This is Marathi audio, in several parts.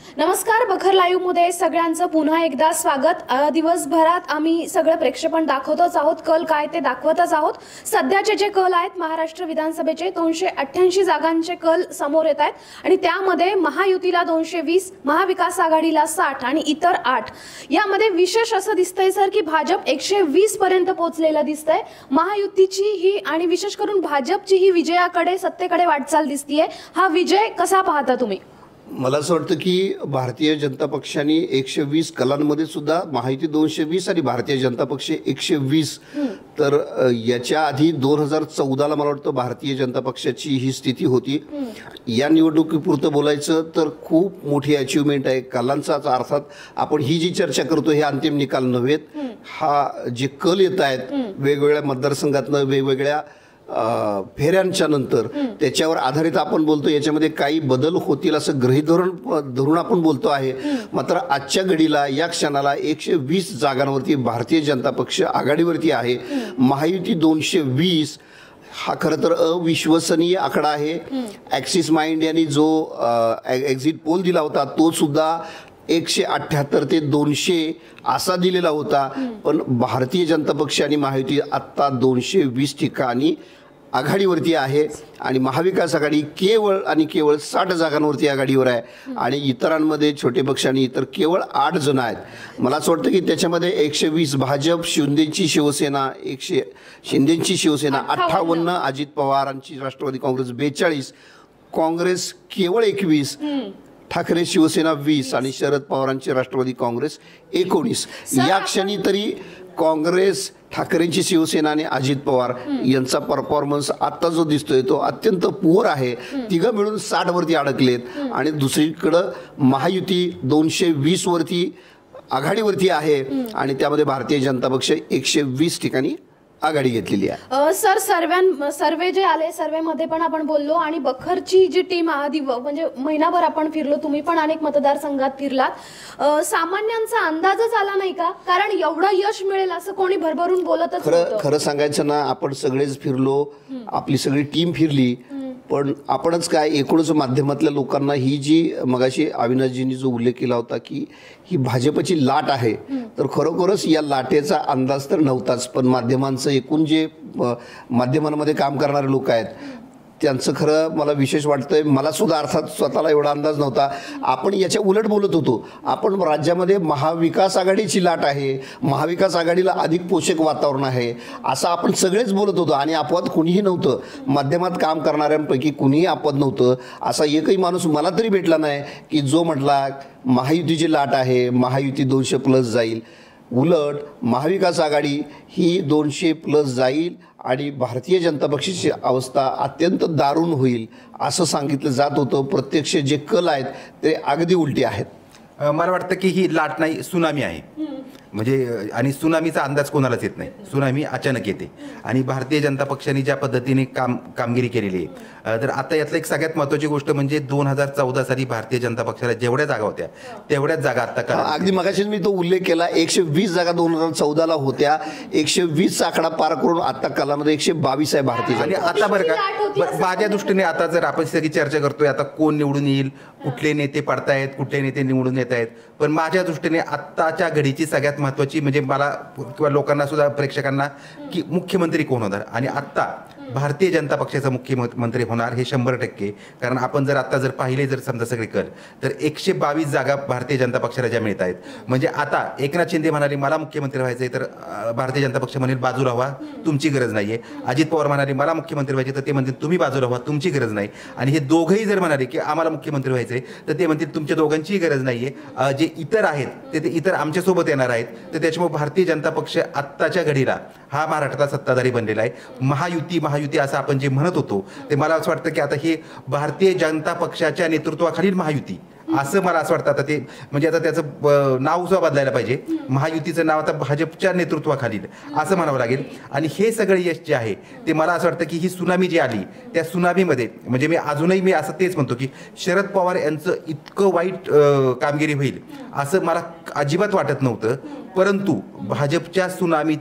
नमस्कार, बखर लाईव्ह मध्ये सगळ्यांचं पुन्हा एकदा स्वागत। दिवसभरात आम्ही सगळं प्रेक्षेपण दाखवतच आहोत, कल काय ते दाखवतच आहोत। सध्याचे जे कल आहेत महाराष्ट्र विधानसभेचे 288 जागांचे कल समोर येत आहेत आणि त्यामध्ये महायुतीला 220, महाविकास आघाडीला 60 आणि इतर 8। यामध्ये विशेष असं दिसतंय सर की भाजप 120 पर्यंत पोहोचलेलं दिसतंय। महायुतीची ही आणि विशेष करून भाजपची ही विजयाकडे, सत्तेकडे वाटचाल दिसतीये। हा विजय कसा पाहता तुम्ही? मला असं वाटतं की भारतीय जनता पक्षाने 120 कलांमध्ये सुद्धा महायुती 220 आणि भारतीय जनता पक्ष 120। तर याच्या आधी 2014ला मला वाटतं भारतीय जनता पक्षाची ही स्थिती होती। या निवडणुकीपुरतं बोलायचं तर खूप मोठी अचीवमेंट आहे कलांचाच। अर्थात आपण ही जी चर्चा करतो हे अंतिम निकाल नव्हेत, हा जे कल येत आहेत वेगवेगळ्या मतदारसंघातनं वेगवेगळ्या फेऱ्यांच्या नंतर त्याच्यावर आधारित आपण बोलतो। याच्यामध्ये काही बदल होतील असं गृहीत धरून आपण बोलतो आहे। मात्र आजच्या घडीला या क्षणाला 120 जागांवरती भारतीय जनता पक्ष आघाडीवरती आहे। महायुती 220 हा खरं तर अविश्वसनीय आकडा आहे। ॲक्सिस माइंड यांनी जो एक्झिट पोल दिला होता तो सुद्धा 178 ते 200 असा दिलेला होता, पण भारतीय जनता पक्ष आणि महायुती आत्ता 220 ठिकाणी आघाडीवरती आहे आणि महाविकास आघाडी केवळ आणि केवळ 60 जागांवरती आघाडीवर आहे आणि इतरांमध्ये छोटे पक्ष आणि इतर केवळ 8 जण आहेत। मला असं वाटतं की त्याच्यामध्ये 120 भाजप, शिंदेची शिवसेना 58, अजित पवारांची राष्ट्रवादी काँग्रेस 42, काँग्रेस केवळ 21, ठाकरे शिवसेना 20 आणि शरद पवारांची राष्ट्रवादी काँग्रेस 19। या क्षणी तरी काँग्रेस, ठाकरेंची शिवसेना आणि अजित पवार यांचा परफॉर्मन्स आता जो दिसतोय तो अत्यंत पुअर आहे। तिघं मिळून 60 वरती अडकलेत आणि दुसरीकडं महायुती 220 वरती आघाडीवरती आहे आणि त्यामध्ये भारतीय जनता पक्ष 120 ठिकाणी आघाडी घेतलेली आहे। सर, सर्वे जे आले, सर्वेमध्ये पण आपण बोललो आणि बखरची जी टीम आधी म्हणजे महिनाभर आपण फिरलो, तुम्ही पण अनेक मतदारसंघात फिरलात। सामान्यांचा अंदाजच आला नाही का? कारण एवढं यश मिळेल असं कोणी भरभरून बोलतच नव्हतं। खरं सांगायचं ना, आपण सगळेच फिरलो, आपली सगळी टीम फिरली, पण आपणच काय एकूणच माध्यमातल्या लोकांना ही जी मगाशी अविनाशजींनी जो उल्लेख केला होता की ही भाजपची लाट आहे, तर खरोखरच या लाटेचा अंदाज तर नव्हताच। पण माध्यमांचं एकूण जे माध्यमांमध्ये काम करणारे लोक आहेत त्यांचं खरं मला विशेष वाटतंय। मला सुद्धा अर्थात स्वतःला एवढा अंदाज नव्हता। आपण याच्या उलट बोलत होतो। आपण राज्यामध्ये महाविकास आघाडीची लाट आहे, महाविकास आघाडीला अधिक पोषक वातावरण आहे असं आपण सगळेच बोलत होतो आणि अपवाद कुणीही नव्हतं। माध्यमात काम करणाऱ्यांपैकी कुणीही अपवाद नव्हतं। असा एकही माणूस मला तरी भेटला नाही की जो म्हटला महायुतीची लाट आहे, महायुती 200+ जाईल। उलट महाविकास आघाडी ही 200+ जाईल आणि भारतीय जनता पक्षाची अवस्था अत्यंत दारुण होईल असं सांगितलं जात होतं। प्रत्यक्ष जे कल आहेत ते अगदी उलटी आहेत। मला वाटतं की ही लाट नाही, सुनामी आहे। म्हणजे आणि सुनामीचा अंदाज कोणालाच येत नाही, सुनामी अचानक येते आणि भारतीय जनता पक्षाने ज्या पद्धतीने कामगिरी केलेली आहे, तर आता यातलं एक सगळ्यात महत्त्वाची गोष्ट म्हणजे 2014 साली भारतीय जनता पक्षाला जेवढ्या जागा होत्या तेवढ्याच जागा आता अगदी मगाशीच मी तो उल्लेख केला। 120 जागा 2014ला होत्या, 120चा आकडा पार करून आता कालामध्ये 122 आहे भारतीय। आणि आता बरं का, माझ्या दृष्टीने आता जर आपण सगळी चर्चा करतोय आता कोण निवडून येईल, कुठले नेते पडतायत, कुठले नेते निवडून येत आहेत, पण माझ्या दृष्टीने आत्ताच्या घडीची सगळ्यात महत्त्वाची म्हणजे मला किंवा लोकांना सुद्धा, प्रेक्षकांना, की मुख्यमंत्री कोण होणार। आणि आत्ता भारतीय जनता पक्षाचा मुख्यमंत्री होणार हे 100%। कारण आपण जर आता पाहिले समजा सगळे कल, तर 122 जागा भारतीय जनता पक्षाला ज्या मिळत आहेत, म्हणजे आता एकनाथ शिंदे म्हणाले मला मुख्यमंत्री व्हायचंय, तर भारतीय जनता पक्ष म्हणेल बाजूला व्हा, तुमची गरज नाहीये। अजित पवार म्हणाले मला मुख्यमंत्री व्हायचे, तर ते म्हणतील तुम्ही बाजूला व्हा, तुमची गरज नाही। आणि हे दोघंही जर म्हणाले की आम्हाला मुख्यमंत्री व्हायचंय, तर ते म्हणतील तुमच्या दोघांचीही गरज नाहीये, जे इतर आहेत ते इतर आमच्यासोबत येणार आहेत। तर त्याच्यामुळे भारतीय जनता पक्ष आत्ताच्या घडीला हा महाराष्ट्राचा सत्ताधारी बनलेला आहे। महायुती असं आपण जे म्हणत होतो ते मला असं वाटतं की आता हे भारतीय जनता पक्षाच्या नेतृत्वाखालील महायुती असं मला असं वाटतं। आता ते म्हणजे आता त्याचं नाव सुद्धा बदलायला पाहिजे, महायुतीचं नाव आता भाजपच्या नेतृत्वाखालील असं म्हणावं लागेल। आणि हे सगळं यश जे आहे ते मला असं वाटतं की ही सुनामी जी आली त्या सुनामीमध्ये म्हणजे मी असं तेच म्हणतो की शरद पवार यांचं इतकं वाईट कामगिरी होईल असं मला अजिबात वाटत नव्हतं। परंतु भाजपच्या सुनामी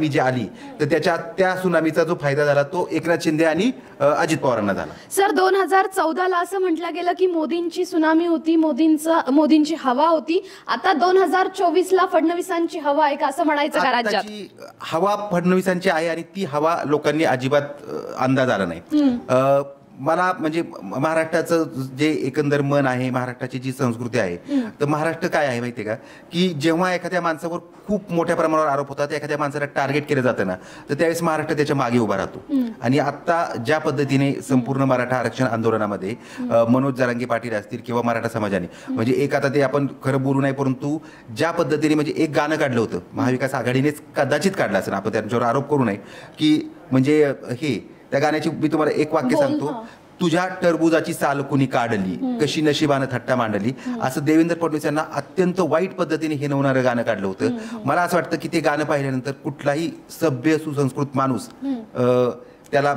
जी आली तर त्या सुनामीचा जो फायदा झाला तो एकनाथ शिंदे आणि अजित पवारांना झाला. सर 2014ला असं म्हटलं गेलं की मोदींची सुनामी होती, मोदींची हवा होती. आता 2024ला फडणवीसांची हवा आहे का असं म्हणायचं का राज्यात? आत्ताची हवा फडणवीसांची आहे आणि ती हवा लोकांनी अजिबात अंदाज आला नाही. मला म्हणजे महाराष्ट्राचं जे एकंदर मन आहे, महाराष्ट्राची जी संस्कृती आहे, तर महाराष्ट्र काय आहे माहितीये का, की जेव्हा एखाद्या माणसावर खूप मोठ्या प्रमाणावर आरोप होतात, एखाद्या माणसाला टार्गेट केलं जातं ना, तर त्यावेळेस महाराष्ट्र त्याच्या मागे उभा राहतो. आणि आता ज्या पद्धतीने संपूर्ण मराठा आरक्षण आंदोलनामध्ये मनोज जरांगे पाटील असतील किंवा मराठा समाजाने म्हणजे एक आता ते आपण खरं बोलू नाही, परंतु ज्या पद्धतीने म्हणजे एक गाणं काढलं होतं, महाविकास आघाडीनेच कदाचित काढलं असेल, आपण त्यांच्यावर आरोप करू नये, की म्हणजे हे त्या गाण्याची मी तुम्हाला एक वाक्य सांगतो, तुझ्या टरबुजाची साल कुणी काढली, कशी नशिबानं थट्टा मांडली, असं देवेंद्र फडणवीस यांना अत्यंत वाईट पद्धतीने हिणवणारं गाणं काढलं होतं. मला असं वाटतं की ते गाणं पाहिल्यानंतर कुठलाही सभ्य सुसंस्कृत माणूस त्याला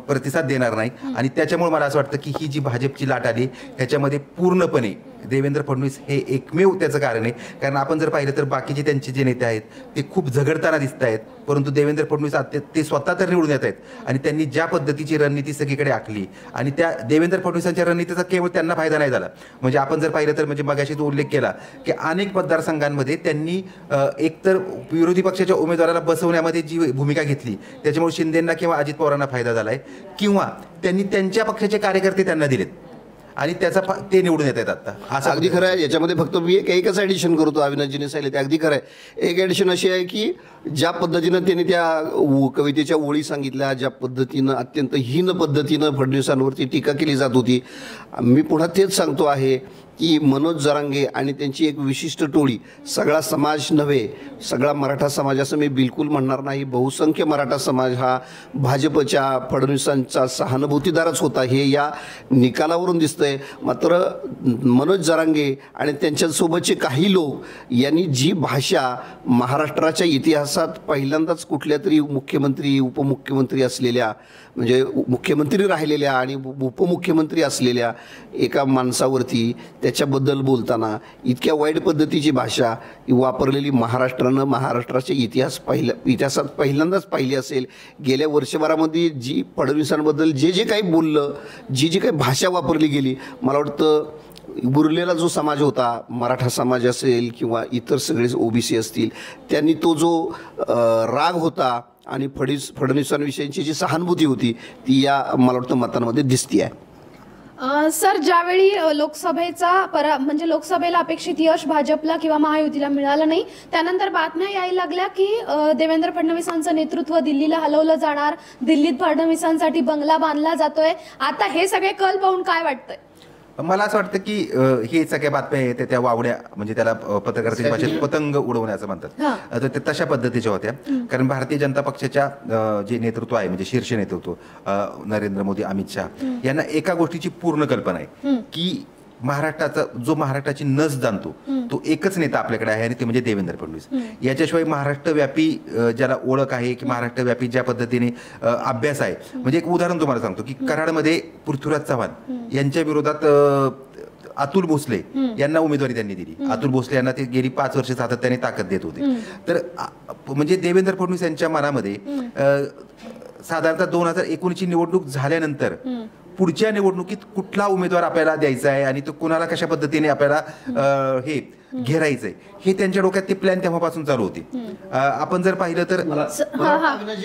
प्रतिसाद देणार नाही. आणि त्याच्यामुळे मला असं वाटतं की ही जी भाजपची लाट आली ह्याच्यामध्ये पूर्णपणे देवेंद्र फडणवीस हे एकमेव त्याचं कारण आहे. कारण आपण जर पाहिलं तर बाकीचे त्यांचे जे नेते आहेत ते खूप झगडताना दिसत आहेत, परंतु देवेंद्र फडणवीस ते स्वतः तर निवडून येत आहेत. आणि त्यांनी ज्या पद्धतीची रणनीती सगळीकडे आखली आणि त्या देवेंद्र फडणवीसांच्या रणनीतीचा केवळ त्यांना फायदा नाही झाला. म्हणजे आपण जर पाहिलं तर म्हणजे मगाशी तो उल्लेख केला की अनेक मतदारसंघांमध्ये त्यांनी एकतर विरोधी पक्षाच्या उमेदवाराला बसवण्यामध्ये जी भूमिका घेतली त्याच्यामुळे शिंदेंना किंवा अजित पवारांना फायदा झालाय, किंवा त्यांनी त्यांच्या पक्षाचे कार्यकर्ते त्यांना दिलेत आणि त्याचा ते निवडून येत आहेत आता. असं अगदी खरं आहे. याच्यामध्ये फक्त मी एकच ॲडिशन करतो, अविनाशजीने सांगितलं ते अगदी खरं आहे. एक ॲडिशन अशी आहे की ज्या पद्धतीनं त्यांनी त्या कवितेच्या ओळी सांगितल्या, ज्या पद्धतीनं अत्यंत हीन पद्धतीनं फडणवीसांवरती टीका केली जात होती, मी पुन्हा तेच सांगतो आहे की मनोज जरांगे आणि त्यांची एक विशिष्ट टोळी, सगळा समाज नव्हे, सगळा मराठा समाज असं मी बिलकुल म्हणणार नाही, बहुसंख्य मराठा समाज हा भाजपच्या फडणवीसांचा सहानुभूतीदारच होता, हे या निकालावरून दिसतंय. मात्र मनोज जरांगे आणि त्यांच्यासोबतचे काही लोक यांनी जी भाषा महाराष्ट्राच्या इतिहासात पहिल्यांदाच कुठल्या तरी मुख्यमंत्री उपमुख्यमंत्री असलेल्या, म्हणजे मुख्यमंत्री राहिलेल्या आणि उपमुख्यमंत्री असलेल्या एका माणसावरती त्याच्याबद्दल बोलताना इतक्या वाईट पद्धतीची भाषा वापरलेली महाराष्ट्राच्या इतिहासात पहिल्यांदाच पाहिली असेल. गेल्या वर्षभरामध्ये जी फडणवीसांबद्दल जे काही बोललं, जी काही भाषा वापरली गेली, मला वाटतं उरलेला जो समाज होता, मराठा समाज असेल किंवा इतर सगळे ओबीसी असतील, त्यांनी तो जो राग होता आणि फडणवीसांविषयीची जी सहानुभूती होती ती या मला वाटतं मतांमध्ये दिसती आहे. सर ज्यावेळी म्हणजे लोकसभेला अपेक्षित यश भाजपला किंवा महायुतीला मिळालं नाही, त्यानंतर बातम्या यायला लागल्या की देवेंद्र फडणवीसांचं नेतृत्व दिल्लीला हलवलं जाणार, दिल्लीत फडणवीसांसाठी बंगला बांधला जातोय. आता हे सगळे कल पाहून काय वाटतंय? मला असं वाटतं की हे सगळ्या बातम्या येते त्या वावड्या, म्हणजे त्याला पत्रकारांच्या भाषेत पतंग उडवण्याचं म्हणतात, तर ते तशा पद्धतीच्या होत्या. कारण भारतीय जनता पक्षाच्या जे नेतृत्व आहे, म्हणजे शीर्ष नेतृत्व नरेंद्र मोदी, अमित शहा यांना एका गोष्टीची पूर्ण कल्पना आहे की महाराष्ट्राची नस जाणतो तो एकच नेता आपल्याकडे आहे आणि ते म्हणजे देवेंद्र फडणवीस. याच्याशिवाय महाराष्ट्रव्यापी ज्याला ओळख आहे की महाराष्ट्रव्यापी ज्या पद्धतीने अभ्यास आहे, म्हणजे एक उदाहरण तुम्हाला सांगतो की कराडमध्ये पृथ्वीराज चव्हाण यांच्या विरोधात अतुल भोसले यांना उमेदवारी त्यांनी दिली. अतुल भोसले यांना ते गेली 5 वर्ष सातत्याने ताकद देत होते. तर म्हणजे देवेंद्र फडणवीस यांच्या मनामध्ये साधारणतः 2019ची निवडणूक झाल्यानंतर पुढच्या निवडणुकीत कुठला उमेदवार आपल्याला द्यायचा आहे आणि तो कुणाला कशा पद्धतीने आपल्याला हे घेरायचंय हे त्यांच्या डोक्यात ते प्लॅन तेव्हापासून चालू होती. आपण जर पाहिलं तर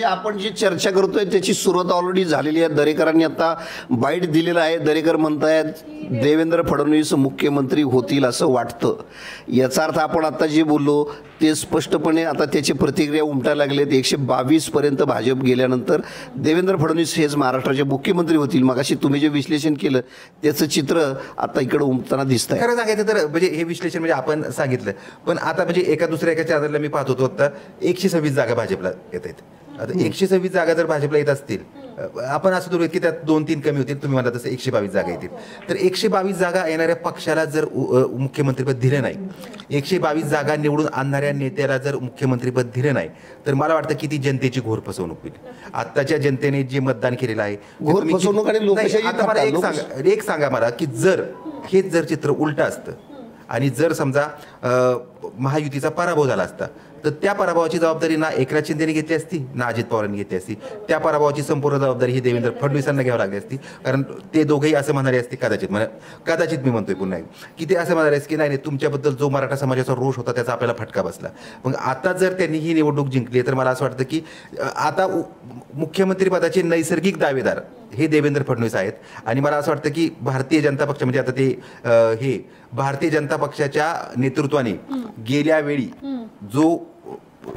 आपण जी चर्चा करतोय त्याची सुरुवात ऑलरेडी झालेली आहे. दरेकरांनी आता बाईट दिलेला आहे. दरेकर म्हणतायत देवेंद्र फडणवीस मुख्यमंत्री होतील असं वाटतं. याचा अर्थ आपण आता जे बोललो ते स्पष्टपणे आता त्याची प्रतिक्रिया उमटायला लागलेत. 122 पर्यंत भाजप गेल्यानंतर देवेंद्र फडणवीस हेच महाराष्ट्राचे मुख्यमंत्री होतील. मगाशी तुम्ही जे विश्लेषण केलं त्याचं चित्र आता इकडे उमटताना दिसत आहे. खरं सांगायचं तर म्हणजे हे विश्लेषण म्हणजे आपण सांगितलं, पण आता म्हणजे एका दुसऱ्या चादरला मी पाहत होतो आता 126 जागा भाजपला येत आहेत. आता 126 जागा जर भाजपला येत असतील, आपण असं धरूयात की त्यात 2-3 कमी होतील, तुम्ही म्हणता तसं 122 जागा येतील, तर 122 जागा येणाऱ्या पक्षाला जर मुख्यमंत्रीपद दिलं नाही, 122 जागा निवडून आणणाऱ्या नेत्याला जर मुख्यमंत्रीपद दिलं नाही, तर मला वाटतं की ती जनतेची घोर फसवणूक होईल. आताच्या जनतेने जे मतदान केलेलं आहे घोर फसवणूक आणि लोकशाही. आता मला एक सांगा मला की जर हेच जर चित्र उलट असतं आणि जर समजा महायुतीचा पराभव झाला असता तर त्या पराभवाची जबाबदारी ना एकनाथ शिंदेने घेतली असती ना अजित पवारांनी घेतली असती. त्या पराभवाची संपूर्ण जबाबदारी ही देवेंद्र फडणवीसांना घ्यावी लागली असती. कारण ते दोघेही असं म्हणाले असते कदाचित मी म्हणतोय पुन्हा की ते असं म्हणाले की नाही तुमच्याबद्दल जो मराठा समाजाचा रोष होता त्याचा आपल्याला फटका बसला. मग आता जर त्यांनी ही निवडणूक जिंकली तर मला असं वाटतं की आता मुख्यमंत्रीपदाचे नैसर्गिक दावेदार हे देवेंद्र फडणवीस आहेत. आणि मला असं वाटतं की भारतीय जनता पक्ष म्हणजे आता ते हे भारतीय जनता पक्षाच्या नेतृत्वाने गेल्या वेळी जो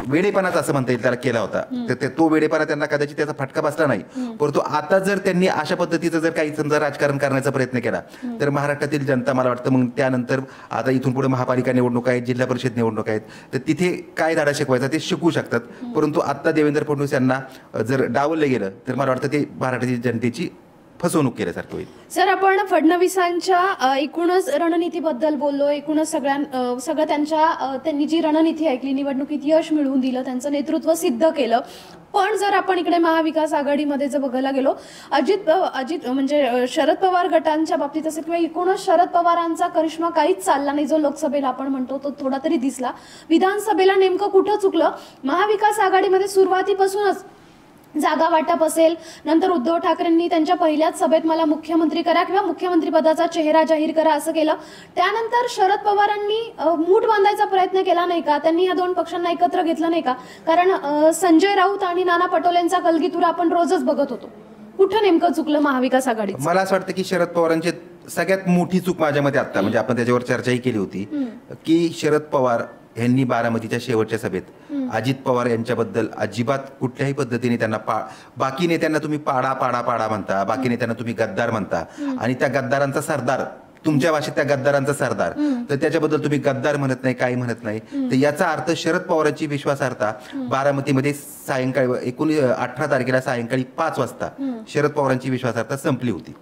वेडेपणाचा असं म्हणता येईल त्याला केला होता तर तो वेडेपणा त्यांना कदाचित त्याचा फटका बसला नाही. परंतु आता जर त्यांनी अशा पद्धतीचं जर काही समजा राजकारण करण्याचा प्रयत्न केला तर महाराष्ट्रातील जनता मला वाटतं मग त्यानंतर आता इथून पुढे महापालिका निवडणूक आहेत, जिल्हा परिषद निवडणूक आहेत, तर तिथे काय धडा शिकवायचा ते शिकवू शकतात. परंतु आता देवेंद्र फडणवीस यांना जर डावललं गेलं तर मला वाटतं ते महाराष्ट्रातील जनतेची फसवणूक केल्यासारखं होईल. सर, आपण फडणवीसांच्या एकूणच रणनीतीबद्दल बोललो, एकूणच सगळं त्यांनी जी रणनीती ऐकली, निवडणुकीत यश मिळवून दिलं, त्यांचं नेतृत्व सिद्ध केलं. पण जर आपण इकडे महाविकास आघाडीमध्ये जर बघायला गेलो, अजित म्हणजे शरद पवार गटांच्या बाबतीत असेल किंवा एकूणच शरद पवारांचा करिश्मा काहीच चालला नाही, जो लोकसभेला आपण म्हणतो तो थोडा तरी दिसला. विधानसभेला नेमकं कुठं चुकलं? महाविकास आघाडीमध्ये सुरुवातीपासूनच जागा वाटप असेल, नंतर उद्धव ठाकरेंनी त्यांच्या पहिल्याच सभेत मला मुख्यमंत्री करा किंवा मुख्यमंत्री पदाचा चेहरा जाहीर करा असं केलं. त्यानंतर शरद पवारांनी मूठ बांधायचा प्रयत्न केला नाही का? त्यांनी या दोन पक्षांना एकत्र घेतलं नाही का? कारण संजय राऊत आणि नाना पटोलेंचा कलगीतुरा आपण रोजच बघत होतो. कुठं नेमकं चुकलं महाविकास आघाडी? मला असं वाटतं की शरद पवारांची सगळ्यात मोठी चूक माझ्या मते आता म्हणजे आपण त्याच्यावर चर्चाही केली होती की शरद पवार यांनी बारामतीच्या शेवटच्या सभेत अजित पवार यांच्याबद्दल अजिबात कुठल्याही पद्धतीने त्यांना बाकी नेत्यांना तुम्ही पाडा पाडा पाडा म्हणता, बाकी नेत्यांना तुम्ही गद्दार म्हणता आणि त्या गद्दारांचा सरदार तुमच्या भाषेत त्या गद्दारांचा सरदार, तर त्याच्याबद्दल तुम्ही गद्दार म्हणत नाही, काही म्हणत नाही. तर याचा अर्थ शरद पवारांची विश्वासार्हता बारामतीमध्ये सायंकाळी 18 तारखेला सायंकाळी 5 वाजता शरद पवारांची विश्वासार्हता संपली होती.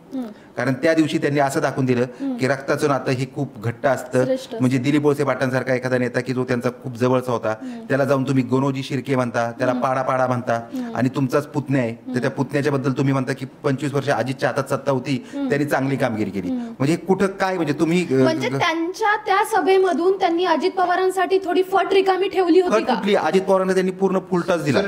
कारण त्या दिवशी त्यांनी असं दाखवून दिलं की रक्ताचं नातं हे खूप घट्ट असतं. म्हणजे दिलीप वळसे पाटलांसारखा एखादा नेता की जो त्यांचा खूप जवळचा होता त्याला जाऊन तुम्ही गोनोजी शिर्के म्हणता, त्याला पाडा पाडा म्हणता आणि तुमचाच पुतण्या आहे तर त्या पुतण्याच्या बद्दल तुम्ही म्हणता की 25 वर्ष अजितच्या हातात सत्ता होती, त्यांनी चांगली कामगिरी केली. म्हणजे कुठं काय म्हणजे तुम्ही म्हणजे त्यांच्या त्या सभेमधून त्यांनी अजित पवारांसाठी थोडी फट रिकामी ठेवली होती का? कुठली? अजित पवारांना त्यांनी पूर्ण फुलटॉस दिला.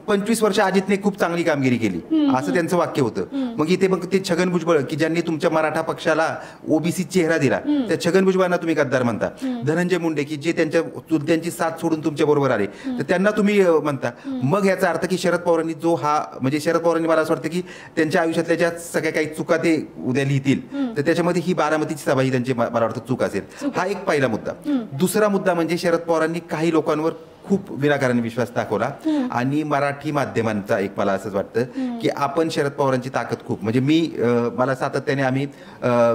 25 वर्ष अजितने खूप चांगली कामगिरी केली असं त्यांचं वाक्य होतं. मग इथे मग ते छगन भुजबळ की ज्यांनी तुमच्या मराठा पक्षाला ओबीसी चेहरा दिला त्या छगन भुजबळांना तुम्ही गद्दार म्हणता. धनंजय मुंडे की जे त्यांची साथ सोडून तुमच्या बरोबर आले तर त्यांना तुम्ही म्हणता. मग याचा अर्थ की शरद पवारांनी जो हा म्हणजे शरद पवारांनी मला असं वाटतं की त्यांच्या आयुष्यातल्या ज्या सगळ्या काही चुका ते उद्या लिहितील तर त्याच्यामध्ये ही बारामतीची सभा ही त्यांची मला वाटतं चूक असेल. हा एक पहिला मुद्दा. दुसरा मुद्दा म्हणजे शरद पवारांनी काही लोकांवर खूप विनाकारण विश्वास दाखवला आणि मराठी माध्यमांचा एक मला असंच वाटतं की आपण शरद पवारांची ताकद खूप म्हणजे मला सातत्याने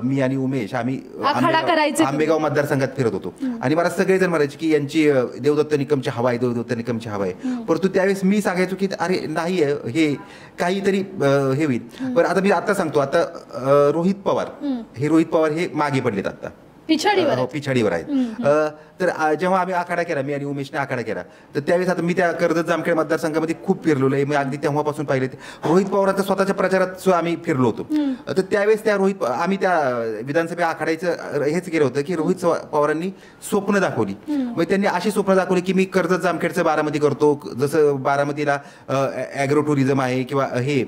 मी आणि उमेश आम्ही आंबेगाव मतदारसंघात फिरत होतो आणि मला सगळेजण म्हणायचे की यांची देवदत्त निकमची हवा आहे, देवदत्त निकमची हवा आहे. परंतु त्यावेळेस मी सांगायचो की अरे नाही हे काहीतरी हे होईल. पण आता मी आता सांगतो आता रोहित पवार हे मागे पडलेत आता पिछाडीवर आहेत. तर जेव्हा आम्ही आखाडा केला मी आणि उमेशने आखाडा केला तर त्यावेळेस आता मी त्या कर्जत जामखेड मतदारसंघामध्ये खूप फिरलेलो आहे. मी अगदी तेव्हापासून पाहिले रोहित पवारांच्या स्वतःच्या प्रचारात सुद्धा आम्ही फिरलो होतो. तर त्यावेळेस आम्ही त्या विधानसभे आखाड्याचं हेच केलं होतं की रोहित पवारांनी स्वप्न दाखवली. मग त्यांनी अशी स्वप्न दाखवली की मी कर्जत जामखेडचं बारामती करतो, जसं बारामतीला ॲग्रो टुरिझम आहे किंवा हे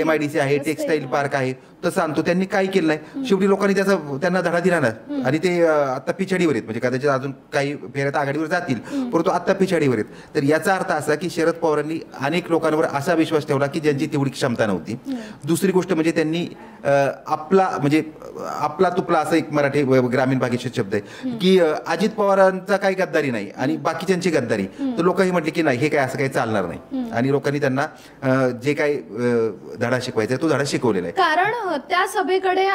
MIDC आहे, टेक्सटाईल पार्क आहे, तसं आणतो. त्यांनी काही केलं नाही. शेवटी लोकांनी त्यांना धडा दिला ना आणि ते आता पिछाडीवर आहेत. म्हणजे कदाचित अजून काही फेऱ्यात आघाडीवर जातील परंतु आता पिछाडीवर आहेत. तर याचा अर्थ असा की शरद पवारांनी अनेक लोकांवर असा विश्वास ठेवला की ज्यांची तेवढी क्षमता नव्हती. दुसरी गोष्ट म्हणजे त्यांनी आपला तुपला असं एक मराठी ग्रामीण भाषेत शब्द आहे की अजित पवारांचा काही गद्दारी नाही आणि बाकीच्यांची गद्दारी. तर लोकांनी म्हटले की नाही हे काय असं काही चालणार नाही आणि लोकांनी त्यांना जे काही धडा शिकवायचा तो धडा शिकवलेला आहे. कारण त्या सभेकडे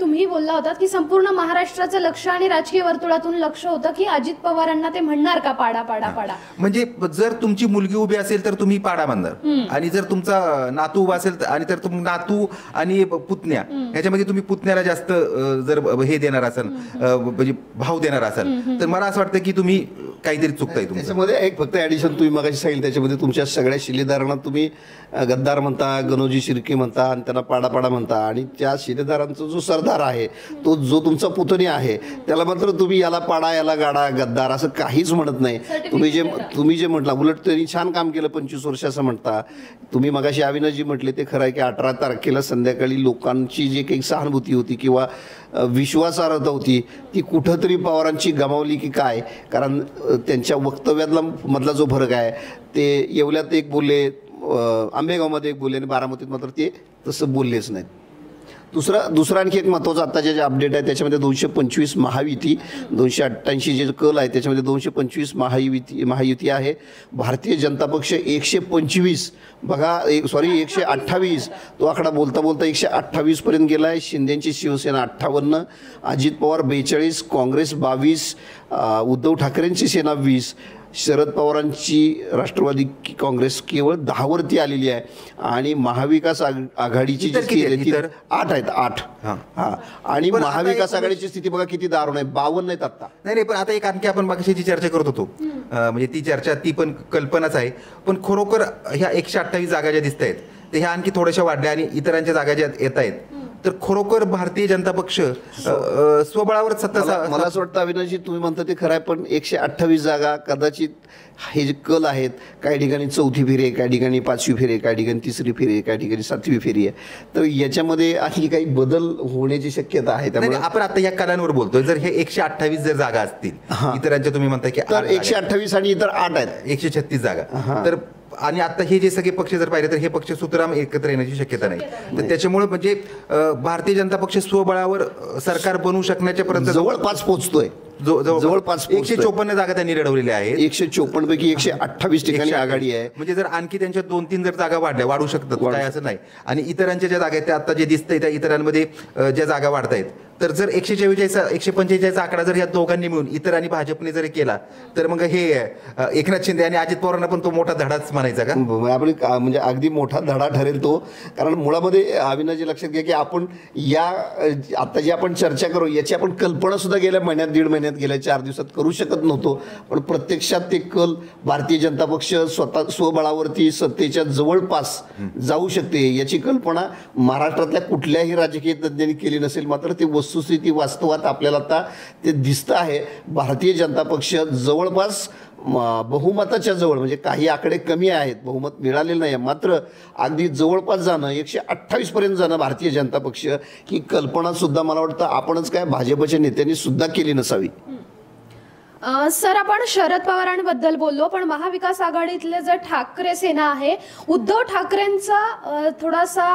तुम्ही बोलला होतात की संपूर्ण महाराष्ट्राचं लक्ष आणि राजकीय वर्तुळातून लक्ष होतं की अजित पवारांना ते म्हणणार का पाडा पाडा पाडा. म्हणजे जर तुमची मुलगी उभी असेल तर तुम्ही पाडा बांधणार आणि जर तुमचा नातू उभा असेल आणि तर तुम्ही नातू आणि पुतण्या ह्याच्यामध्ये तुम्ही पुतण्याला जास्त जर हे देणार असाल म्हणजे भाव देणार असाल तर मला असं वाटतं की तुम्ही काहीतरी चुकतंय तुमचं. त्याच्यामध्ये एक फक्त ॲडिशन तुम्ही मगाशी सांगितलं, त्याच्यामध्ये तुमच्या सगळ्या शिलेदारांना तुम्ही गद्दार म्हणता, गणोजी शिर्के म्हणता आणि त्यांना पाडापाडा म्हणता, आणि त्या शिलेदारांचा जो सरदार आहे, तो जो तुमचा पुतणी आहे, त्याला मात्र तुम्ही याला पाडा, याला गाडा, गद्दार असं काहीच म्हणत नाही. तुम्ही जे म्हटला, उलट त्यांनी छान काम केलं 25 वर्ष असं म्हणता तुम्ही. मगाशी अविनाशजी म्हटले ते खरं आहे की 18 तारखेला संध्याकाळी लोकांची जी काही सहानुभूती होती किंवा विश्वासार्हता होती ती कुठंतरी पवारांची गमावली की काय, कारण त्यांच्या वक्तव्यातला मधला जो फरक आहे ते येवल्यात एक बोलले, आंबेगावमध्ये एक बोलले आणि बारामतीत मात्र ते तसं बोललेच नाहीत. दुसरा आणखी एक महत्त्वाचा आत्ताचे जे अपडेट आहे त्याच्यामध्ये 225 महायुती, 288 जे कल आहे त्याच्यामध्ये 225 महायुती आहे. भारतीय जनता पक्ष 125, बघा 128, तो आकडा बोलता 128 पर्यंत गेला आहे. शिंदेची शिवसेना 58, अजित पवार 42, काँग्रेस 22, उद्धव ठाकरेंची सेना 20, शरद पवारांची राष्ट्रवादी काँग्रेस केवळ 10 वरती आलेली आहे, आणि महाविकास आघाडीची जी स्थिती आहे ती 8 आहेत. 8 हां. आणि महाविकास आघाडीची स्थिती बघा किती दारुण आहे, 52 आहेत आता. नाही, पण आता एक आणखी आपण मागाशी जी चर्चा करत होतो, म्हणजे ती चर्चा ती पण कल्पनाच आहे, पण खरोखर ह्या 128 जागा ज्या दिसत आहेत ते ह्या आणखी थोड्याशा वाढल्या आणि इतरांच्या जागा ज्या येत आहेत, तर खरोखर भारतीय जनता पक्ष स्वबळावर सत्ता. मला असं वाटतं अविनाशजी तुम्ही म्हणता ते खरं आहे, पण 128 जागा कदाचित हे जे कल आहेत, काही ठिकाणी 4थी फेरी आहे, काही ठिकाणी 5वी फेरी आहे, काही ठिकाणी 3री फेरी आहे, काही ठिकाणी 7वी फेरी आहे, तर याच्यामध्ये आणखी काही बदल होण्याची शक्यता आहे. त्यामुळे आपण आता या कलांवर बोलतोय. जर हे 128 जर जागा असतील इतरांच्या, तुम्ही म्हणताय की तर 128 आणि इतर 8 आहेत, 136 जागा. तर आणि आता हे जे सगळे पक्ष जर पाहिले तर हे पक्ष सुतराम एकत्र येण्याची शक्यता नाही. तर त्याच्यामुळे म्हणजे भारतीय जनता पक्ष स्वबळावर सरकार बनवू शकण्याच्या पर्यंत जवळपास पोहोचतोय. जवळपास 154 जागा त्यांनी लढवलेल्या आहेत. 154 पैकी 128 ठिकाणी आघाडी आहे. म्हणजे जर आणखी त्यांच्या 2-3 जर जागा वाढू शकतात काय असं नाही. आणि इतरांच्या ज्या जागा आहेत त्या आता जे दिसतंय त्या इतरांमध्ये ज्या जागा वाढत आहेत, तर जर 145 आकडा जर या दोघांनी मिळून इतर आणि भाजपने जर केला तर मग हे एकनाथ शिंदे आणि अजित पवारांना पण तो मोठा धडाच म्हणायचा का? आपण म्हणजे अगदी मोठा धडा ठरेल तो. कारण मुळामध्ये अविनाशजी लक्षात घ्या की आपण या आता जी आपण चर्चा करू याची आपण कल्पना सुद्धा गेल्या महिन्यात, 1.5 महिन्यात, गेल्या 4 दिवसात करू शकत नव्हतो. पण प्रत्यक्षात ते कल भारतीय जनता पक्ष स्वबळावरती सत्तेच्या जवळपास जाऊ शकते याची कल्पना महाराष्ट्रातल्या कुठल्याही राजकीय तज्ज्ञांनी केली नसेल. मात्र ते वस्तुस्थिती वास्तवात आपल्याला आता ते दिसतं आहे. भारतीय जनता पक्ष जवळपास बहुमताच्या जवळ, म्हणजे काही आकडे कमी आहेत, बहुमत मिळालेलं नाही, मात्र अगदी जवळपास जाणं, 128 पर्यंत जाणं भारतीय जनता पक्ष, ही कल्पना सुद्धा मला वाटतं आपणच काय भाजपच्या नेत्यांनी सुद्धा केली नसावी. सर, आपण शरद पवारांबद्दल बोललो, पण महाविकास आघाडीतले जर ठाकरे सेना आहे, उद्धव ठाकरेंचा थोडासा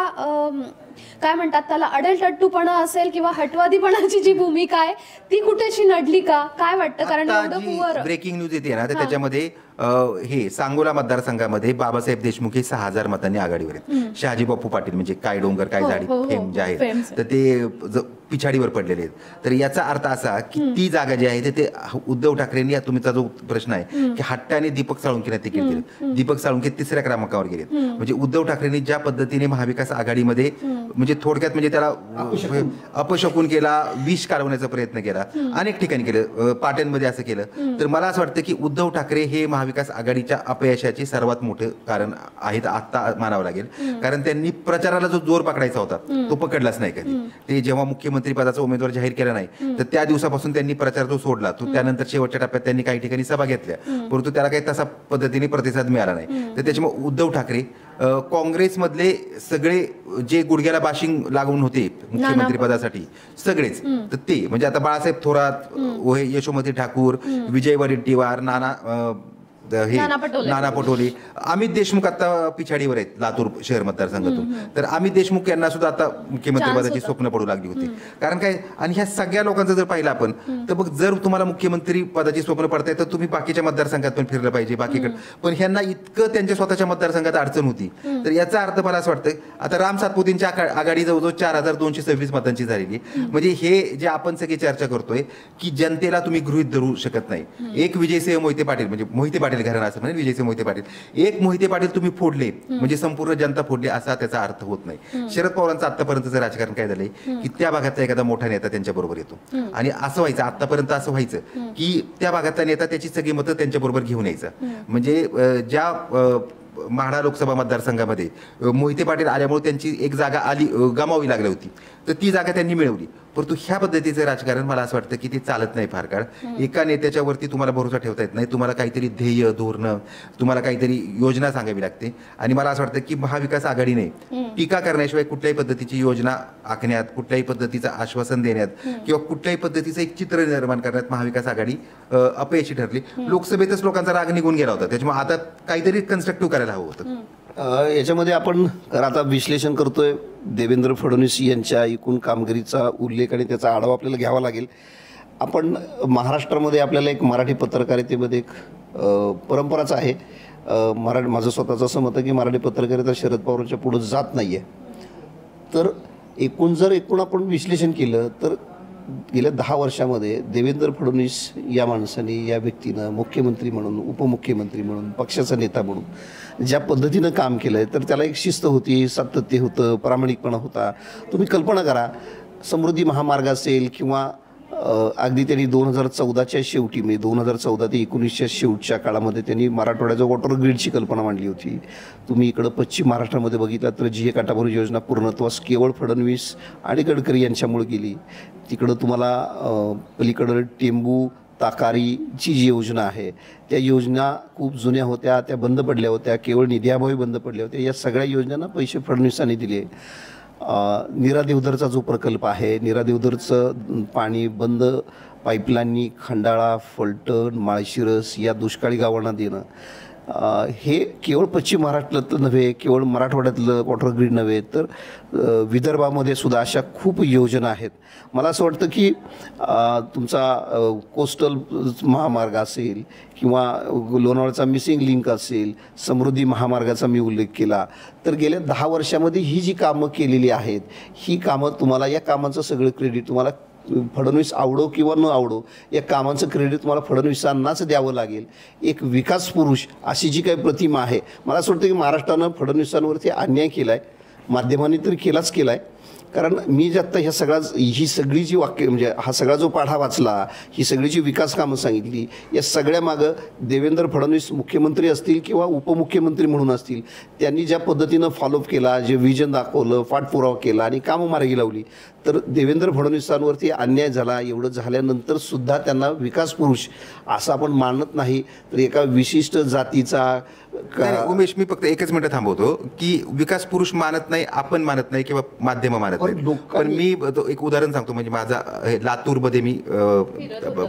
काय म्हणतात त्याला अडलटट्टूपणा असेल किंवा हटवादीपणाची जी भूमिका आहे ती कुठेशी नडली का, काय वाटतं? कारण एवढं पुवर ब्रेकिंग न्यूज येते ना, तर त्याच्यामध्ये हे सांगोला मतदारसंघामध्ये बाबासाहेब देशमुख हे 6000 मतांनी आघाडीवर आहेत. शहाजी बापू पाटील म्हणजे काय डोंगर काय झाडी फेम जे आहेत तर ते पिछाडीवर पडलेले आहेत. तर याचा अर्थ असा की ती जागा जी आहे ते उद्धव ठाकरेंनी, तुमचा जो प्रश्न आहे की हट्टाने दीपक साळुंकेला तिकीट दिलं, दीपक साळुंके 3ऱ्या क्रमांकावर गेले. म्हणजे उद्धव ठाकरेंनी ज्या पद्धतीने महाविकास आघाडीमध्ये म्हणजे थोडक्यात म्हणजे त्याला अपशकून केला, विष काढवण्याचा प्रयत्न केला, अनेक ठिकाणी केलं, पाटणमध्ये असं केलं. तर मला असं वाटतं की उद्धव ठाकरे हे महाविकास आघाडीच्या अपयशाचे सर्वात मोठं कारण आहेत आत्ता मानावं लागेल. कारण त्यांनी प्रचाराला जो जोर पकडायचा होता तो पकडलाच नाही कधी. ते जेव्हा मुख्यमंत्री पदाचा उमेदवार जाहीर केला नाही तर त्या दिवसापासून त्यांनी प्रचार जो सोडला तो त्यानंतर शेवटच्या टप्प्यात त्यांनी काही ठिकाणी सभा घेतल्या, परंतु त्याला काही तसा पद्धतीने प्रतिसाद मिळाला नाही. तर त्याच्यामुळे उद्धव ठाकरे काँग्रेसमधले सगळे जे गुडघ्याला बाशिंग लागून होते मुख्यमंत्री पदासाठी सगळेच, तर ते म्हणजे आता बाळासाहेब थोरात, यशोमती ठाकूर, विजय वडेट्टीवार, नाना पटोले, अमित देशमुख आता पिछाडीवर आहेत लातूर शहर मतदारसंघातून. तर अमित देशमुख यांना सुद्धा आता मुख्यमंत्री पदाची स्वप्न पडू लागली होती. कारण काय, आणि ह्या सगळ्या लोकांचं जर पाहिलं आपण तर मग जर तुम्हाला मुख्यमंत्री पदाची स्वप्न पडताय तर तुम्ही बाकीच्या मतदारसंघात पण फिरलं पाहिजे बाकीकडे. पण ह्यांना इतकं त्यांच्या स्वतःच्या मतदारसंघात अडचण होती. तर याचा अर्थ मला असं वाटतं आता राम सातपुतेंच्या आघाडी जवळजवळ 4226 मतांची झालेली. म्हणजे हे जे आपण सगळी चर्चा करतोय की जनतेला तुम्ही गृहीत धरू शकत नाही. एक विजयसिंह मोहिते पाटील म्हणजे मोहिते पाटील पाटील घराणं असं म्हणेल, विजयसिंह मोहिते पाटील. एक मोहिते पाटील तुम्ही फोडले म्हणजे संपूर्ण जनता फोडली असा त्याचा अर्थ होत नाही. शरद पवारांचं आतापर्यंतचं राजकारण काय झालंय की त्या भागातला एखादा मोठा नेता त्यांच्या बरोबर येतो आणि असं व्हायचं, आतापर्यंत असं व्हायचं की त्या भागातला नेता त्याची सगळी मतं त्यांच्या बरोबर घेऊन यायचं. म्हणजे ज्या माढा लोकसभा मतदारसंघामध्ये मोहिते पाटील आल्यामुळे त्यांची एक जागा गमावी लागली होती, तर ती जागा त्यांनी मिळवली. परंतु ह्या पद्धतीचं राजकारण मला असं वाटतं की ते चालत नाही फार काळ. एका नेत्याच्या वरती तुम्हाला भरोसा ठेवता येत नाही. तुम्हाला काहीतरी ध्येय, धोरणं, तुम्हाला काहीतरी योजना सांगावी लागते. आणि मला असं वाटतं की महाविकास आघाडीने टीका करण्याशिवाय कुठल्याही पद्धतीची योजना आखण्यात, कुठल्याही पद्धतीचं आश्वासन देण्यात किंवा कुठल्याही पद्धतीचं एक चित्र निर्माण करण्यात महाविकास आघाडी अपयशी ठरली. लोकसभेतच लोकांचा राग निघून गेला होता, त्याच्यामुळे आता काहीतरी कन्स्ट्रक्टिव्ह करायला हवं होतं. याच्यामध्ये आपण आता विश्लेषण करतोय देवेंद्र फडणवीस यांच्या एकूण कामगिरीचा उल्लेख आणि त्याचा आढावा आपल्याला घ्यावा लागेल. आपण महाराष्ट्रामध्ये आपल्याला एक मराठी पत्रकारितेमध्ये एक परंपराच आहे. माझं स्वतःचं असं मत आहे की मराठी पत्रकारिता शरद पवारांच्या पुढे जात नाही आहे. तर एकूण आपण विश्लेषण केलं तर गेल्या 10 वर्षामध्ये देवेंद्र फडणवीस या माणसाने, या व्यक्तीनं मुख्यमंत्री म्हणून, उपमुख्यमंत्री म्हणून, पक्षाचा नेता म्हणून ज्या पद्धतीनं काम केलं आहे तर त्याला एक शिस्त होती, सातत्य होतं, प्रामाणिकपणा होता. तुम्ही कल्पना करा, समृद्धी महामार्ग असेल किंवा अगदी त्यांनी 2014च्या शेवटी, म्हणजे 2014 ते 19च्या शेवटच्या काळामध्ये त्यांनी मराठवाड्याच्या वॉटर ग्रीडची कल्पना मांडली होती. तुम्ही इकडं पश्चिम महाराष्ट्रामध्ये बघितलं तर जी काठापूर योजना पूर्णत्वास केवळ फडणवीस आणि गडकरी यांच्यामुळे गेली. तिकडं तुम्हाला पलीकडं टेंबू ताकारीची जी योजना आहे त्या योजना खूप जुन्या होत्या, त्या बंद पडल्या होत्या, केवळ निधीअभावी बंद पडल्या होत्या. या सगळ्या योजनांना पैसे फडणवीसांनी दिले. नीरा देवधरचा जो प्रकल्प आहे, नीरा देवधरचं पाणी बंद पाईपलाईननी खंडाळा, फलटण, माळशिरस या दुष्काळी गावांना देणं, हे केवळ पश्चिम महाराष्ट्रातलं नव्हे, केवळ मराठवाड्यातलं वॉटर ग्रीड नव्हे, तर विदर्भामध्ये सुद्धा अशा खूप योजना आहेत. मला असं वाटतं की तुमचा कोस्टल महामार्ग असेल किंवा लोणावळ्याचा मिसिंग लिंक असेल, समृद्धी महामार्गाचा मी उल्लेख केला, तर गेल्या 10 वर्षामध्ये ही जी कामं केलेली आहेत, ही कामं तुम्हाला, या कामाचं सगळं क्रेडिट तुम्हाला फडणवीस आवडो किंवा न आवडो, या कामांचं क्रेडिट तुम्हाला फडणवीसांनाच द्यावं लागेल. एक विकास पुरुष अशी जी काही प्रतिमा आहे, मला असं वाटतं की महाराष्ट्रानं फडणवीसांवरती अन्याय केला आहे, माध्यमांनी तरी केला आहे. कारण मी जे आत्ता ही सगळी जी वाक्य, म्हणजे हा सगळा जो पाढा वाचला, ही सगळी जी विकास कामं सांगितली, या सगळ्या मागं देवेंद्र फडणवीस मुख्यमंत्री असतील किंवा उपमुख्यमंत्री म्हणून असतील, त्यांनी ज्या पद्धतीनं फॉलोअप केला, जे विजन दाखवलं, पाठपुरावा केला आणि कामं मार्गी लावली, तर देवेंद्र फडणवीसांवरती अन्याय झाला. एवढं झाल्यानंतर सुद्धा त्यांना विकास पुरुष असं आपण मानत नाही, तर एका विशिष्ट जातीचा. उमेश, मी फक्त एकच मिनिट थांबवतो की विकास पुरुष मानत नाही, आपण मानत नाही किंवा माध्यम मानत नाही. पण मी एक उदाहरण सांगतो. म्हणजे माझा लातूरमध्ये मी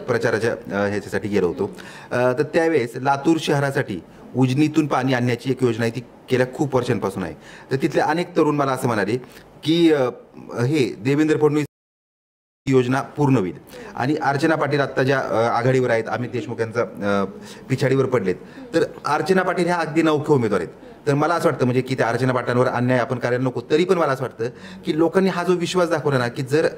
प्रचाराच्या ह्याच्यासाठी गेलो होतो, तर त्यावेळेस लातूर शहरासाठी उजनीतून पाणी आणण्याची एक योजना आहे, ती गेल्या खूप वर्षांपासून आहे. तर तिथले अनेक तरुण मला असं म्हणाले की हे देवेंद्र फडणवीस योजना पूर्ण होईल. आणि अर्चना पाटील आत्ता ज्या आघाडीवर आहेत, अमित देशमुख यांचा पिछाडीवर पडलेत, तर अर्चना पाटील ह्या अगदी नौखे उमेदवार आहेत. तर मला असं वाटतं म्हणजे की त्या अर्चना पाटलांवर अन्याय आपण करायला नको, तरी पण मला असं वाटतं की लोकांनी हा जो विश्वास दाखवला ना की जर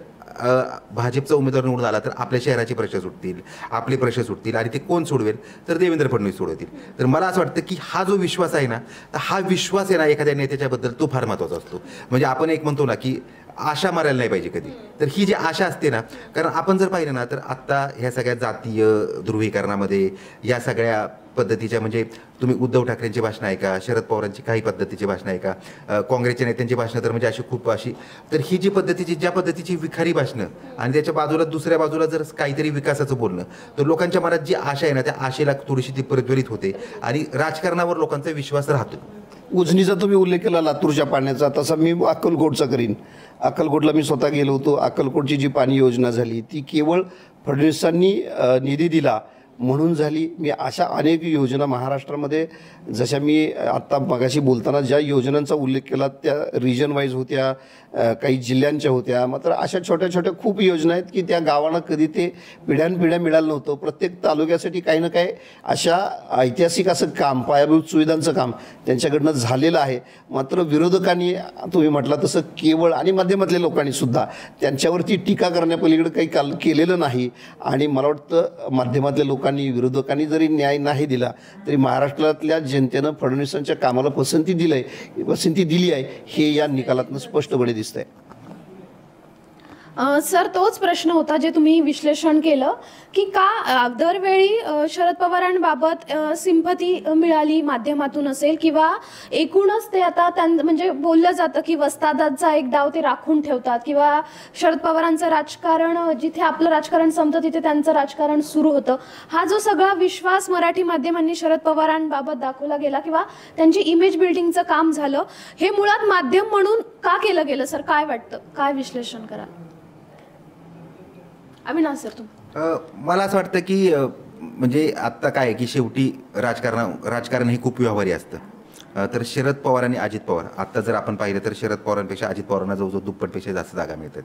भाजपचा उमेदवार निवडून आला तर आपल्या शहराचे प्रश्न सुटतील, आपले प्रश्न सुटतील, आणि ते कोण सोडवेल तर देवेंद्र फडणवीस सोडवतील. तर मला असं वाटतं की हा जो विश्वास आहे ना, तर हा विश्वास आहे ना एखाद्या नेत्याच्याबद्दल, तो फार महत्त्वाचा असतो. म्हणजे आपण एक म्हणतो ना की आशा मारायला नाही पाहिजे कधी, तर ही जी आशा असते ना, कारण आपण जर पाहिलं ना तर आत्ता ह्या सगळ्या जातीय ध्रुवीकरणामध्ये या सगळ्या पद्धतीच्या, म्हणजे तुम्ही उद्धव ठाकरेंची भाषणं ऐका, शरद पवारांची काही पद्धतीची भाषणं ऐका, काँग्रेसच्या नेत्यांची भाषणं तर म्हणजे अशी खूप अशी, तर ही जी पद्धतीची, ज्या पद्धतीची विखारी भाषणं आणि त्याच्या बाजूला दुसऱ्या बाजूला जर काहीतरी विकासाचं बोलणं, तर लोकांच्या मनात जी आशा आहे ना, त्या आशेला थोडीशी ती प्रज्वलित होते आणि राजकारणावर लोकांचा विश्वास राहतो. उजनीचा तुम्ही उल्लेख केला लातूरच्या पाण्याचा, तसा मी अक्कलकोटचा करीन. अक्कलकोटला मी स्वतः गेलो होतो. अक्कलकोटची जी पाणी योजना झाली ती केवळ फडणवीसांनी निधी दिला म्हणून झाली. मी अशा अनेक योजना महाराष्ट्रामध्ये, जशा मी आत्ता मगाशी बोलताना ज्या योजनांचा उल्लेख केला त्या रिजन वाईज होत्या, काही जिल्ह्यांच्या होत्या, मात्र अशा छोट्या छोट्या खूप योजना आहेत की त्या गावांना कधी ते पिढ्यानपिढ्या मिळालं नव्हतं. प्रत्येक तालुक्यासाठी काही ना काही अशा ऐतिहासिक असं काम, पायाभूत सुविधांचं काम त्यांच्याकडनं झालेलं आहे. मात्र विरोधकांनी, तुम्ही म्हटला तसं, केवळ आणि माध्यमातल्या लोकांनी सुद्धा त्यांच्यावरती टीका करण्यापलीकडे काही केलेलं नाही. आणि मला वाटतं माध्यमातल्या लोकांनी लोकांनी विरोधकांनी जरी न्याय नाही दिला तरी महाराष्ट्रातल्या जनतेनं फडणवीसांच्या कामाला पसंती दिली आहे हे या निकालातून स्पष्टपणे दिसतंय. सर, तोच प्रश्न होता जे तुम्ही विश्लेषण केलं की का दरवेळी शरद पवारांबाबत सिंपती मिळाली माध्यमातून असेल किंवा एकूणच ते आता म्हणजे बोललं जातं की वस्तादाचा एक डाव ते राखून ठेवतात किंवा शरद पवारांचं राजकारण जिथे आपलं राजकारण संपतं तिथे त्यांचं राजकारण सुरू होतं. हा जो सगळा विश्वास मराठी माध्यमांनी शरद पवारांबाबत दाखवला गेला किंवा त्यांची इमेज बिल्डिंगचं काम झालं, हे मुळात माध्यम म्हणून का केलं गेलं सर? काय वाटतं, काय विश्लेषण करा अविनाश सर तुम्ही? मला असं वाटतं की म्हणजे आत्ता काय आहे की शेवटी राजकारण हे खूप व्यवहारी असतं. तर शरद पवार आणि अजित पवार आत्ता जर आपण पाहिलं तर शरद पवारांपेक्षा अजित पवारांना जवळजवळ दुप्पटपेक्षा जास्त जागा मिळतात.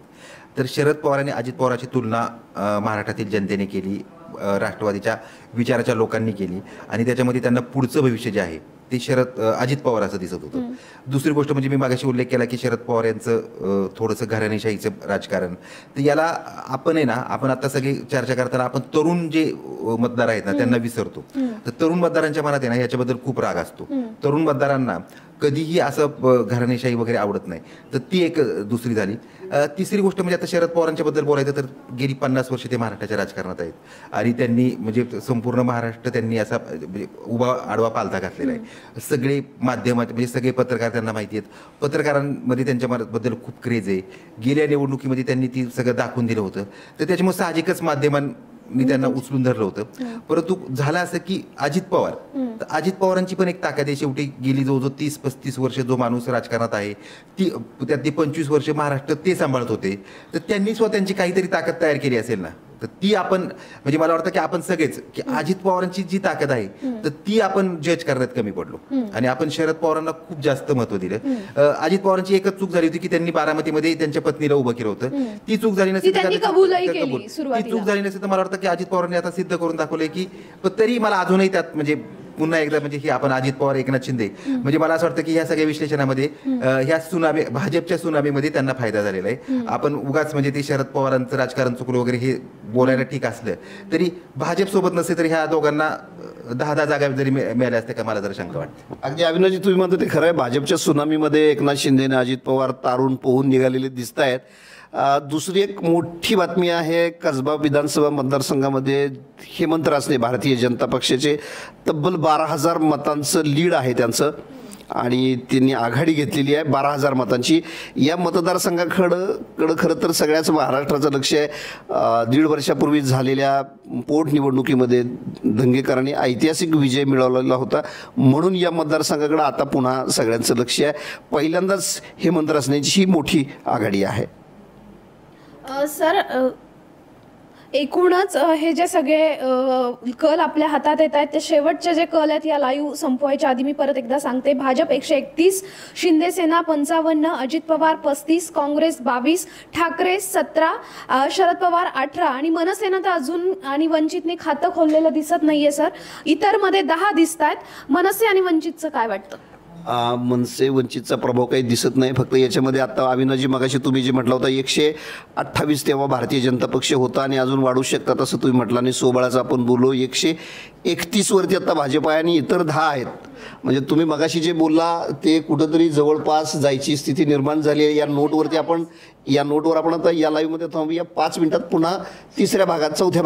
तर शरद पवार आणि अजित पवारांची तुलना महाराष्ट्रातील जनतेने केली, राष्ट्रवादीच्या विचाराच्या लोकांनी केली आणि त्याच्यामध्ये त्यांना पुढचं भविष्य जे आहे ते अजित पवार असं दिसत होतं. दुसरी गोष्ट म्हणजे मी मागाशी उल्लेख केला की शरद पवार यांचं थोडंसं घराणेशाहीचं राजकारण, तर याला आपण आता सगळी चर्चा करताना आपण तरुण जे मतदार आहेत ना त्यांना विसरतो. तर तरुण मतदारांच्या मनात आहे ना याच्याबद्दल खूप राग असतो. तरुण मतदारांना कधीही असं घराणेशाही वगैरे आवडत नाही. तर ती एक दुसरी झाली. तिसरी गोष्ट म्हणजे आता शरद पवारांच्या बद्दल बोलायचं तर गेली 50 वर्ष ते महाराष्ट्राच्या राजकारणात आहेत आणि त्यांनी म्हणजे संपूर्ण महाराष्ट्र त्यांनी असा उभा आडवा पालथा घातलेला आहे. सगळे माध्यमात म्हणजे सगळे पत्रकार त्यांना माहिती आहेत. पत्रकारांमध्ये त्यांच्याबद्दल खूप क्रेज आहे. गेल्या निवडणुकीमध्ये त्यांनी ती सगळं दाखवून दिलं होतं. तर त्याच्यामुळे साहजिकच माध्यमांनी त्यांना उचलून धरलं होतं. परंतु झालं असं की अजित पवारांची पण एक ताकद आहे. शेवटी गेली जवळजवळ 30-35 वर्ष जो माणूस राजकारणात आहे त्यातली 25 वर्ष महाराष्ट्र ते सांभाळत होते. तर त्यांनी स्वतःची काहीतरी ताकद तयार केली असेल ना, तर ती आपण म्हणजे मला वाटतं की आपण सगळेच की अजित पवारांची जी ताकद आहे तर ती आपण जज करण्यात कमी पडलो आणि आपण शरद पवारांना खूप जास्त महत्व दिलं. अजित पवारांची एकच चूक झाली होती की त्यांनी बारामतीमध्ये त्यांच्या पत्नीला उभं केलं होतं. ती चूक झाली नसेल तर मला वाटतं की अजित पवारांनी आता सिद्ध करून दाखवलंय की तरी मला अजूनही त्यात म्हणजे पुन्हा एकदा म्हणजे ही आपण अजित पवार एकनाथ शिंदे म्हणजे मला असं वाटतं की ह्या सगळ्या विश्लेषणामध्ये ह्या भाजपच्या सुनामीमध्ये त्यांना फायदा झालेला आहे. आपण उगाच म्हणजे ते शरद पवारांचं राजकारण चुकलं वगैरे हे बोलायला ठीक असलं तरी भाजप सोबत नसते तरी ह्या दोघांना 10 जागा जरी मिळाल्या असत्या का मला जरा शंका वाटते. अगदी अविनाशजी तुम्ही म्हणता ते खरं आहे. भाजपच्या सुनामीमध्ये एकनाथ शिंदेने अजित पवार तारून पोहून निघालेले दिसत आहेत. दुसरी एक मोठी बातमी आहे, कसबा विधानसभा मतदारसंघामध्ये हेमंत रासने भारतीय जनता पक्षाचे तब्बल 12,000 मतांचं लीड आहे त्यांचं आणि त्यांनी आघाडी घेतलेली आहे 12,000 मतांची. या मतदारसंघाकडं खरं तर सगळ्याच महाराष्ट्राचं लक्ष आहे. 1.5 वर्षापूर्वी झालेल्या पोटनिवडणुकीमध्ये धंगेकरांनी ऐतिहासिक विजय मिळवलेला होता म्हणून या मतदारसंघाकडे आता पुन्हा सगळ्यांचं लक्ष आहे. पहिल्यांदाच हेमंत रासनेची ही मोठी आघाडी आहे. सर, एकूणच हे जे सगळे कल आपल्या हातात येत आहेत ते शेवटचे जे कल आहेत या लाईव्ह संपवायच्या आधी मी परत एकदा सांगते. भाजप 131, शिंदे सेना 55, अजित पवार 35, काँग्रेस 22, ठाकरे 17, शरद पवार 18 आणि मनसेना तर अजून आणि वंचितने खातं खोललेलं दिसत नाहीये सर. इतर मध्ये 10 दिसत आहेत. मनसे आणि वंचितचं काय वाटतं? मनसे वंचितचा प्रभाव काही दिसत नाही. फक्त याच्यामध्ये आता अविनाशजी मगाशी तुम्ही जे म्हटलं होतं 128 तेव्हा भारतीय जनता पक्ष होता आणि अजून वाढू शकतात असं तुम्ही म्हटलं आणि 16चं आपण बोललो. 131 वरती आता भाजप आहे आणि इतर 10 आहेत. म्हणजे तुम्ही मगाशी जे बोलला ते कुठंतरी जवळपास जायची स्थिती निर्माण झाली आहे. या नोटवर आपण आता या लाईव्हमध्ये थांबूया. 5 मिनिटात पुन्हा तिसऱ्या भागात चौथ्या